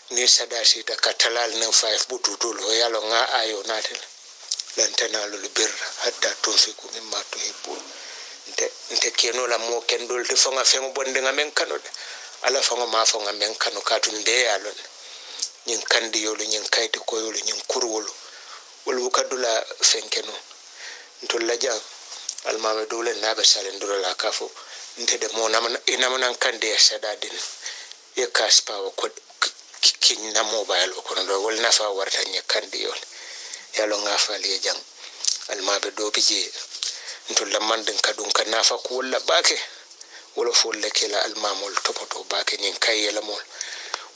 ni sadasi ta katalal nan 5 bututul ho yalo nga ayo natel lantana lul birra hatta tunfiku mimma tuhibbu nte keno la mo kendol te fonga fengo bonde nga men kanode ala fonga ma fonga men kanu katun de yalon nyin kandi yolo nyin kayti ko yolo nyin kurwolo wol kadula fenkeno ntol la jang almame dole nabe salen dole la kafo nte de mo namana inamana kande sadadin ye kaspa ko kin na mobile ko ndo wol nafa warta nye kandi yol yalo ngafa le jang almabe do bije ntol la mandin kadun ka nafa ko wala bake wala folle kala almamol topoto bake nyin kayela mol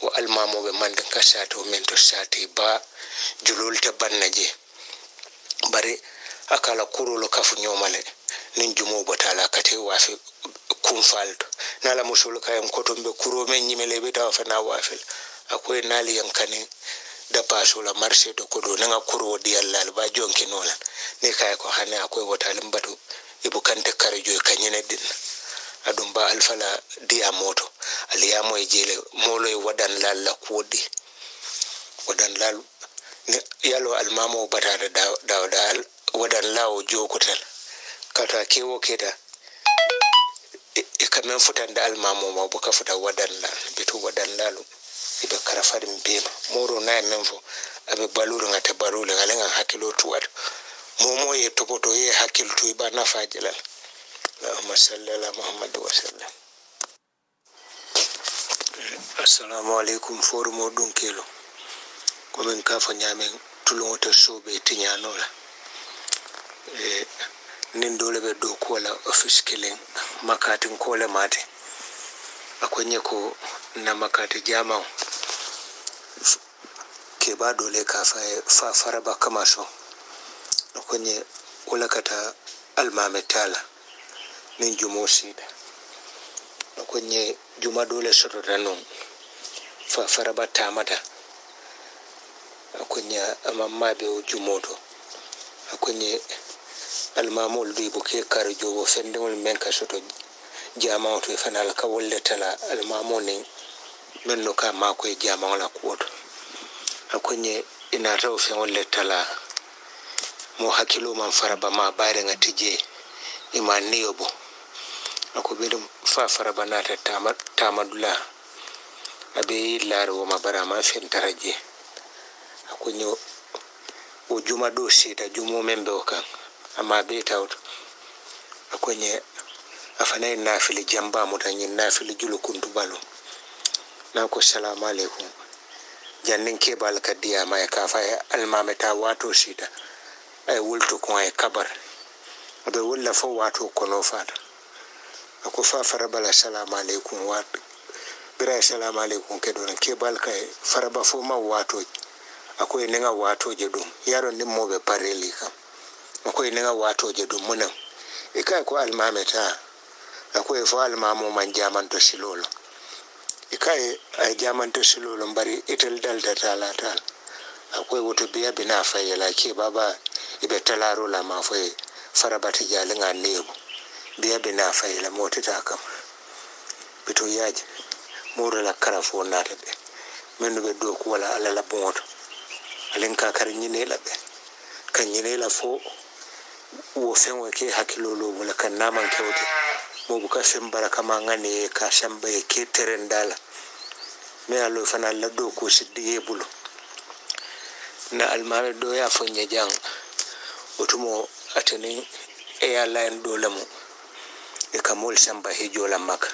wa almamo be mandin ka sato men to sati ba julul te bannaje bari akala kurulo kafu nyomale nin jumo botala kate wafi kumfaldo nala musul kayam kotombe kuro men nyimele be taw fana wafil akoy nali yankane da paso la marché to kodo nanga kuro di Allah ba jonki nola ne kay ko hane akoy wotalim batu ibu kante karajo kanyene din adum ba alfala dia moto aliyamo jele molo e wadan lalla kodi wadan lal yalo almamo batata dawda wadan lawo jokotal kata kewo keda kamen futan da almamo ma buka futa wadan la bitu wadan lalu ibe karafarin bema moro na menfo abe baluru ngata barule ngalenga hakilo tuwat momo ye topoto ye hakil tu iba nafa jalal Allahumma salli ala Muhammad wa sallam. Assalamu alaikum forumo dun kelo ko men kafa nyamen tulon to sobe tinyanola nin dole be do ko la office killing makatin ko le mate akonye ko na makati jama ke ba dole ka fa faraba kama so akonye wala kata almametala nin jumo sida akonye juma dole soto ranon fa faraba tamata akonye amamma be jumoto akonye almamol du buke karjo wo fendol men ka soto jama to fanal ka wolle tala almamoni menno ka mako e jama la kuoto akonye ina taw fe wolle tala mo hakilo man faraba ma bare ngati je imani yobo ako bedum fa faraba nata tamadula abe laro ma bara ma fen taraje akonye o juma do sita jumo membe o kan amma be tawto akonye afana nafili jamba mutanyi nafili julu kuntu balo nako salamu alaikum jannin kebal ka diyama e ka fa almame ta wato sita ay wultu ko ay kabar abe wulla fo wato kono fata ako fa farabala assalamu alaikum wat bira assalamu alaikum ke don kebal ka faraba fo ma wato ako nenga wato je dum yaro nimmo be pareli kam ako nenga wato je dum munan e kai ko almame ta ako fo almamo man jamanto silolo ikai ay jamanto silolo bari itel dalda talatal akwai wato biya bina fayela ke baba ibe talaro la ma fay farabati jalinga nebu biya bina fayela motita kam bito yaji mura la karafo nata be menu be do ko wala ala la bonto alin ka kar nyine la be kan nyine la fo wo fenwa ke hakilolo wala kan naman kewte mo buka fembara kama ngane ka shamba ke terendala me allo fana la do ko siddi yebulo na almare do ya fonye jang otumo atani e yalla en do lamu e kamol shamba hejola maka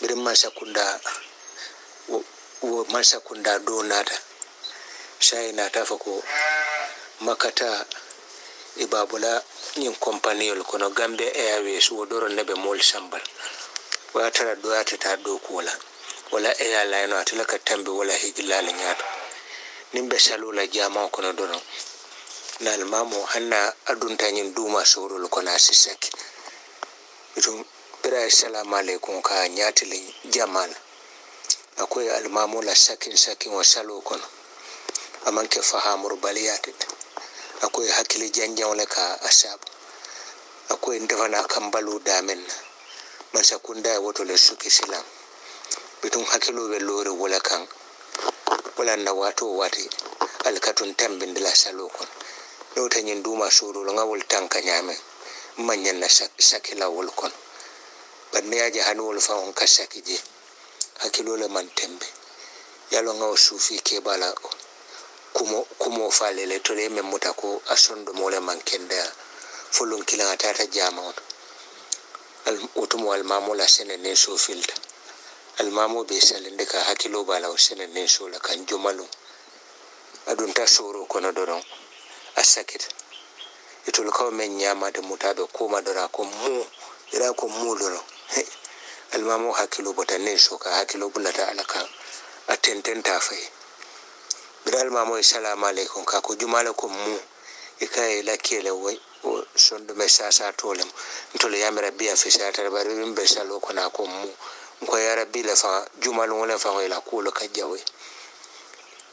birin masakunda wo masakunda do nata sai na tafa ko makata ibabula yin company kono Gambia Airways wodoro nebe mol sambal watara do ta do kola wala airline atala ka tambe wala hijlal nyato nimbe salula jama kono dono nal mamo hanna adunta nyin duma sorul kono sisaki bitum bira assalamu alaikum ka nyatili jamal akoy almamo la sakin wa salo kono amanke fahamur baliyati akoy hakili janjawle ka asab akoy ndefana kambalu damen masa kunda woto le suki silam bitum hakilo be lore wala kan wala na wato wati alkatun tambindila salo kon do tanyin duma suru ngawul tanka nyame manyen na sakila wol kon banne yaji hanul fa on kasakije hakilo le man tembe yalo ngaw sufi ke bala kumo falele to le memuta ko asondo mole mankenda fulun kila tata jama al utumo al mamula sene ne so filta al mamo be salinde ka hakilo bala o sene ne so la kan jumalu adun ta soro kono doron asakit itul ko men nyama de mutabe ko madara ko mu ira ko mu doron al mamo hakilo botane so ka hakilo bulata alaka atenten ta fay biral mamo assalamu alaikum ka ko jumala ko mu ikaye lakele way o sondo me sasa tolem ntole yamira biya fi sata bari bimbe salo ko na ko mu ko ya rabbi la fa jumalu wala fa wala ko lo kajawe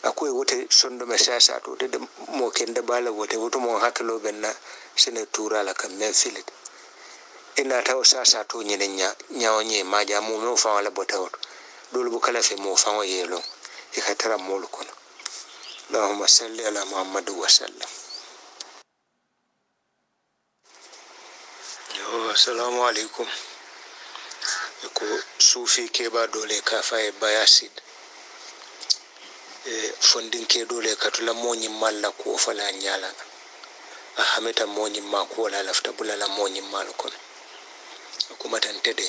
akoy wote sondo me sasa to de mo kende bala wote woto mo hakalo benna sene tura la kam men filit ina taw sasa to nyene nyawonye maja mu no fa wala botaw dole bu kala fe mo fa yelo e khatara mol kono اللهم صل على محمد وسلم. السلام عليكم. ko sufi ke ba dole ka faye bayasid fondin ke dole ka tula monyi malla ko fala nyala ahameta monyi ma ko la lafta bulala monyi mal kon kuma tantede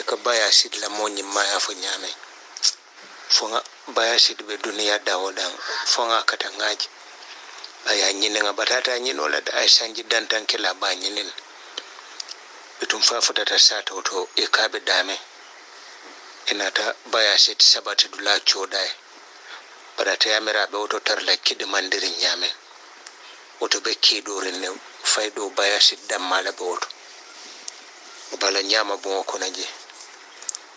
ka bayasid la monyi ma ya fo nyame fonga bayasid be duniya dawodan fonga katangaji aya nyinenga batata nyinola da ay sanji dantan kila ba nyinin bitum fafuta ta sata to e kabe dame ina ta bayasid sabati dula chodai barata yamira be woto tarla kidi mandirin nyame woto be kidorin ne faydo bayasid damala be woto bala nyama bon ko naje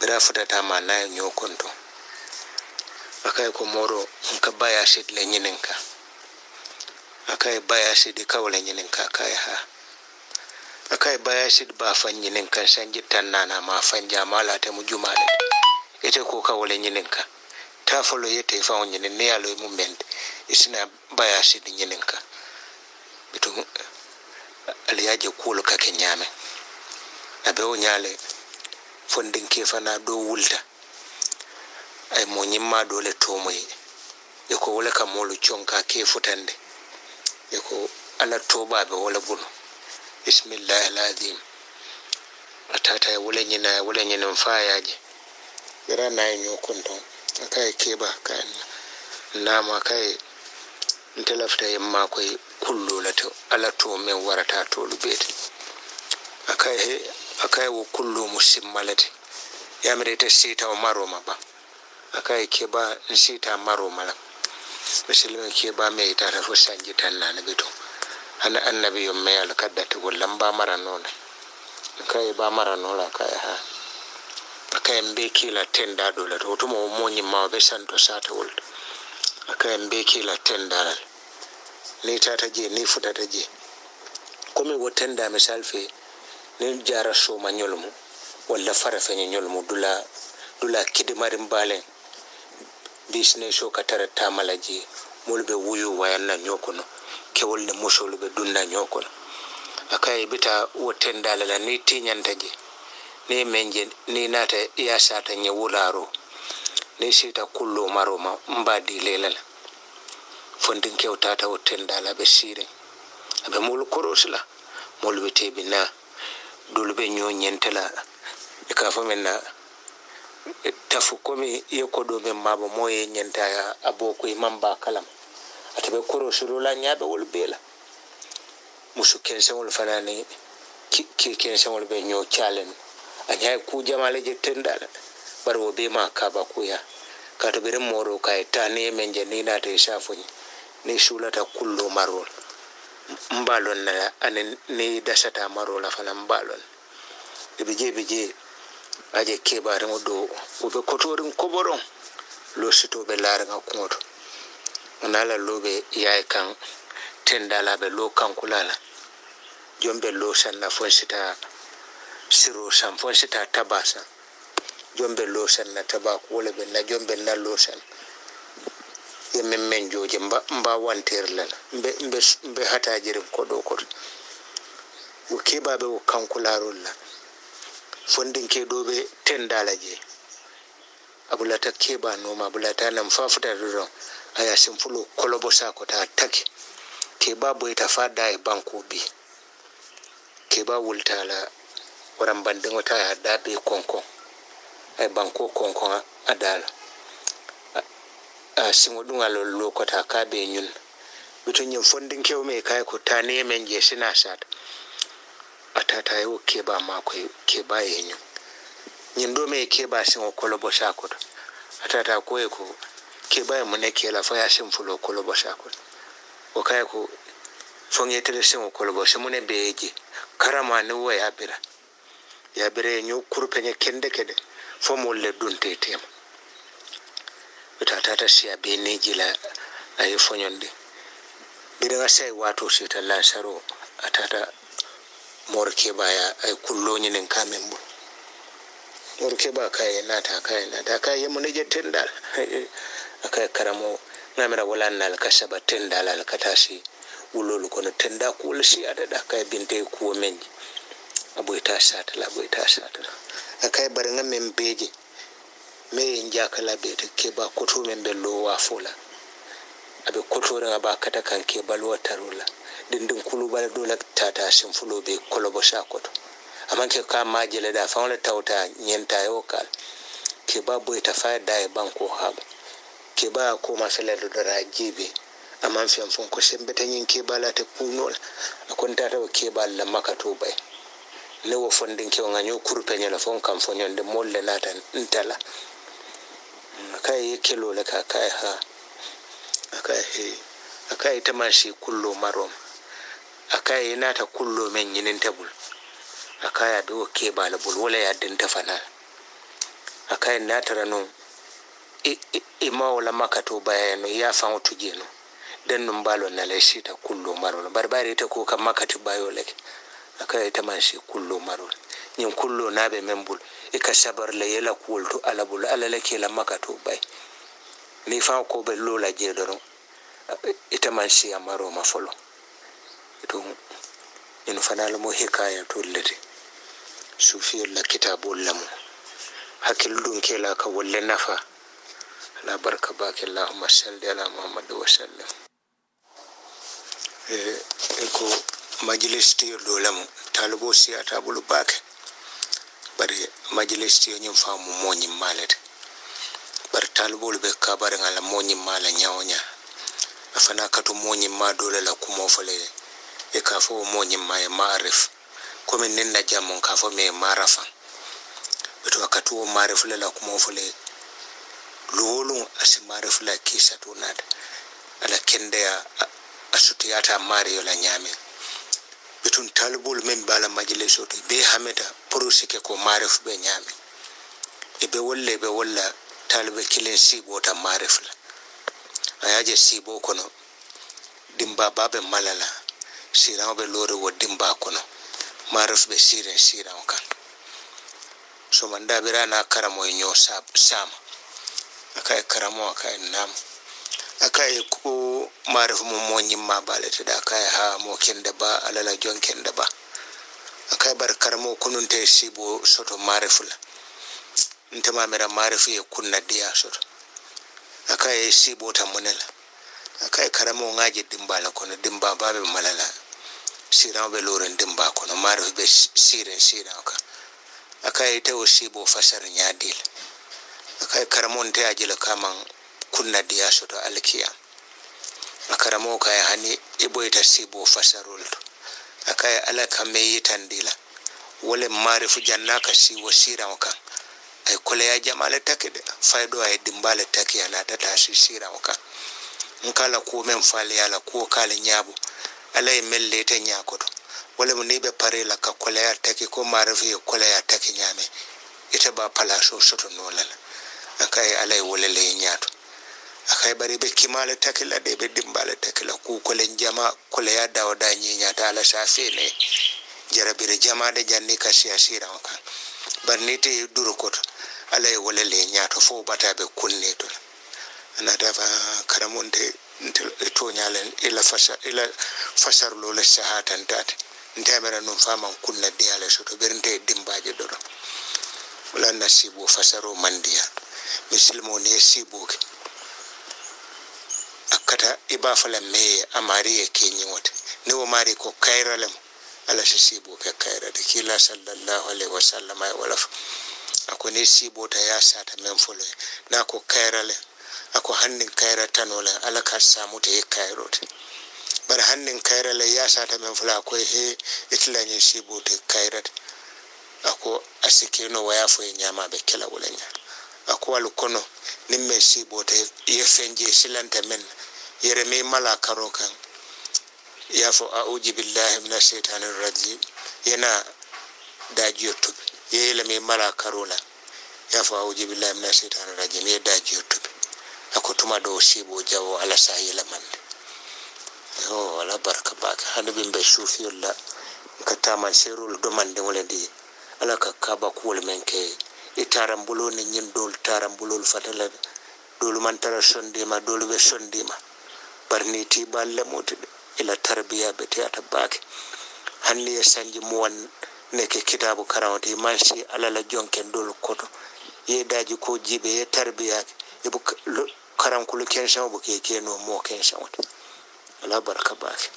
bira futata ma na nyokonto akai ko moro nka bayasid le nyininka akai bayasid kawle nyininka kai ha akai bayasid ba fanyininka sanji tannana ma fanja mala te mu jumale ete ko kawle nyininka ta folo yete fa on nyinin ne yalo mu mende isina bayasid nyininka bitu aliyaje kulu kake nyame abe o nyale fondin ke fana do wulta ay mo nyimma dole to moy e ko wala kam molu chonka ke futande e ko ala toba be wala bunu bismillahil azim atata e wala nyina faayaje yara na nyo kunto akai keba kan nama kai ntelafta yamma koy kullu lato ala to men warata to lubeti akai wo kullu musimmalati yamre ta sita o maro maba akai ke ba sita maro mala musulmi ke ba mai ta ta sanji tanna na bito ana annabi yum mai alkaddati wallan ba mara nona akai ba mara nona kai ha akai mbe kila tenda dola to mo moni ma be santo sata wol akai mbe kila tenda ni tata je ni futata je komi wo tenda misal fe ni jara so ma nyolmu walla fara fe nyolmu dula kidmarin balen business o katara tamalaji molbe wuyu wayanna nyokono kewol ne musolbe dunna nyokono akai bita wo tenda la ni tinyanta je ni menje ni nata ya sata nyewularo ni sita kullo maroma mbadi lelala fondin kewtata wo tenda la be sire abe mol korosla molbe tebina dulbe nyonyentela ka famenna tafu komi yekodo be mabo moye nyenta ya aboko imamba kalam atabe koroslo la nyabe wol bela musu kense wol fanani ki kense wol be nyo chalen anya ku jamale je tenda barwo be ma kaba kuya ka to bere moro kay tane menje ni na te shafuni ni sulata kullu marol mbalon na anen ni dasata marola fana mbalon bije aje kebare modo obe kotorin koboron lo sito be laranga kunto onala lobe yaay kan tendala be lo kankulala jombe lo sanna fonsita siro sam fonsita tabasa jombe lo sanna tabako wala be na jombe na lo san yemme men joje mba wanterla mbe hatajirim kodo kodo o kebabe o kankularolla fondin ke dobe tendalaje abulata keba no ma bulata nam fafuta do aya simfulo kolobo sako ta take keba boy ta fada e banko bi keba wultala waram bandin wata ya dabe konkon ay banko konkon adala singo dunga lo kota kabe nyun bitun yin fondin kew me kai ko tane men je sina sat atata yo keba ma ko keba yenyu nyin do me keba singo kolobo sako atata ko e ko keba mun ne kela fa ya sim fulo kolobo sako o kai ko fonye tele singo kolobo simune beji karama ne wo ya bira nyu kurpenye kende fo mo le dunte tem tata siya be nejila ay fonyonde bidanga sai wato sita lansaro atata morke baya ay kullo nyinen kamembo morke ba kay nata kay yemone je tendal akay karamo ngamira wala nal kasaba tendal al katasi wulolu kono tenda kul si adada kay binte ko menji aboyta satala akay bare ngam beje me njakala be te keba koto men bello wa fola abe koto nga ba kata kan keba lo tarula dindin kulu bala do lak tata sim fulo be kolobo sakoto amanke ka majele da fa wala tawta nyenta yokal keba boy ta fa dai banko haba keba ko ma fele do dara jibe aman fiam fon ko sembe tan yin keba la te kunol akon tata o keba la makato bay le wo fondin ke nganyo kurpenye la fon kam fonyon de molle natan ntala akai kelo le ka kai ha akai tamashi kullo marom akai nata kullo men yinin tabul akai ado ke balabul wala ya dinta fana akai nata ranu ima wala makato bayano ya fa utuje no den num balo na le sita kullo marom barbari ta ko kam makati bayo lek akai tamashi kullo marom nyin kullo nabe membul ika sabar la yela kulto alabul alala ke la makato bay ni fa ko be lola je do ita man si amaro ma folo to in fanal mo hikaya to lete sufi la kitabul lam hakil dun ke la ka walle nafa la barka baki allahumma salli ala muhammad wa sallam ko majlis ti do lam talibo si atabul baki bari majlis ti nyum famu moñi malet bar talibol be kabare ngala moñi mala nyawonya afana katu moñi ma dole la kumo fole e ka fo moñi ma e marif comme nenna jamon ka fo me marafa beto akatu o marif la kumo fole lolum asi marif la kisa tunada ala kende asutiyata mario la nyame betun talibol men bala majliso to be hameta porosike ko marif be nyame e be wolla talibe kilen sibo ta marif la ayaje sibo kono dimba babe malala sirawo be lore wo dimba kono marif be sirawo kan so manda birana karamo nyo sama akai karamo akai nam akai ko marif mo moñi ma balete da akai ha mo kende ba alala jon kende ba akai bar karamo kununte sibo soto marif la ntema mera marif e kunna dia soto akai sibo ta monela akai karamo ngaje dimba la kono dimba babe malala sirawo be loren dimba kono marif be sirawo kan akai tewo sibo fasar nyadil akai karamon te ajila kaman kunna diya soto alkiya akaramo kai hani iboita sibo fasarul akai alaka meyi tandila wole marifu jannaka si wasira wakan ay kole ya jamale takide faydo ay dimbale takiya na tata sira wakan nkala ko men fali ala ko kala nyabo alay melle te nyakoto wala mo nibe pare la ka kole ya taki ko marifu kole ya taki nyame ite ba palaso soto nolala akai alay wole le nyato akai bari be kimale takila de be dimbale takila ku ko len jama ko le ya dawda nyinya ta ala safene jarabire jama de janni ka siyasira kan barnite duro koto alay wole le nyato fo bata be kunne to ana dafa karamonte to nyalen ila fasar lo le sahatan tat ntamera non fama kunna de ala soto bernte dimbaje doro wala nasibu fasaro mandiya mislimo ne sibuke akata iba fala me amari e kenyi wote ne wo mari ko kayralem ala sibu ke kayra de kila sallallahu alaihi wasallam ay wala ako ne sibo ta ya sata men folo na ko kayrale ako hannin kayra tanola ala ka samu te kayrote bar hannin kayrale ya sata men folo ko he itlanye sibo te kayrate ako asike no waya fo nyama be kala wulanya ako wal kono nimme sibo te yefenje silante men yeremi mala karokan yafo a'udhu billahi minash shaitanir rajim yana dajiyotu yele mi mala karola yafo a'udhu billahi minash shaitanir rajim ye dajiyotu ako tuma do sibo jawo ala sayela man yo wala baraka baka hanabi mbe shufiyulla katama serul do mande wala di ala ka kaba kuwol menke itarambulo ni nyin dol tarambulol fatala dol man tara sondima dol be sondima barniti balle mutide ila tarbiya beti atabake hanni e sanji muwan neke kitabu karawti mansi alala jonken dol koto yedaji ko jibe ye tarbiya e bu karam kulu kensa bu ke keno mo kensa wata ala baraka bake